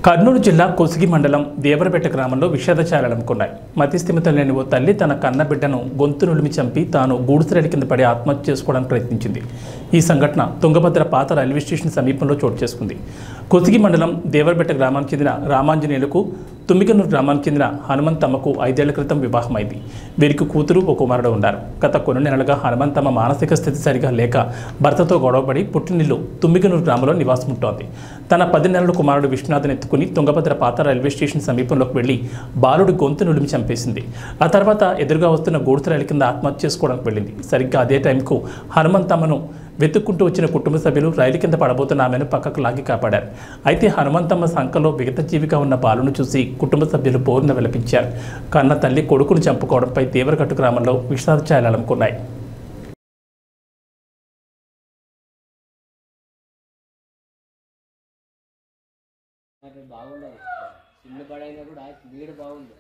కర్నూలు జిల్లా కొసిగి మండలం దేవరపేట గ్రామంలో విషాదచారాలనుకున్నాయి. మతిస్థిమితం లేని ఓ తల్లి తన కన్న బిడ్డను గొంతు నులిమి చంపి తాను గూడుసెరడి కింద పడి ఆత్మహత్య చేసుకోవడానికి ప్రయత్నించింది. ఈ సంఘటన తుంగభద్ర పాత రైల్వే స్టేషన్ సమీపంలో చోటు చేసుకుంది. కొసిగి మండలం దేవరపేట గ్రామానికి చెందిన రామాంజనేయులకు తుమ్మిగనూరు గ్రామానికి చెందిన హనుమంతమ్మకు 5 ఏళ్ల క్రితం వివాహమైంది. వీరికి కూతురు ఒక కుమారుడు ఉన్నారు. గత కొన్ని నెలలుగా హనుమంతమ్మ మానసిక స్థితి సరిగా లేక భర్తతో గొడవపడి పుట్టినిల్లు తుమ్మిగనూరు గ్రామంలో నివాసం ఉంటోంది. తన 10 నెలల కుమారుడు విశ్వనాథ్ని ఎత్తుకుని తుంగభద్ర పాత రైల్వే స్టేషన్ సమీపంలోకి వెళ్లి బాలుడి గొంతు నులిమి చంపేసింది. ఆ తర్వాత ఎదురుగా వస్తున్న గూడుసెరడి కింద ఆత్మహత్య చేసుకోవడానికి వెళ్ళింది. సరిగ్గా అదే టైంకు హనుమంతమ్మను వెతుక్కుంటూ వచ్చిన కుటుంబ సభ్యులు రైలు కింద పడబోతున్న ఆమెను పక్కకు లాగి కాపాడారు. అయితే హనుమంతమ్మ సంఖలో విగతజీవిగా ఉన్న బాలును చూసి కుటుంబ సభ్యులు బోరున విలపించారు. కన్న తల్లి కొడుకును చంపుకోవడంపై దేవరగట్టు గ్రామంలో విషాదఛాయలనుకున్నాయి. బాగుండదు చిన్న పడైనా కూడా నీడు బాగుంది.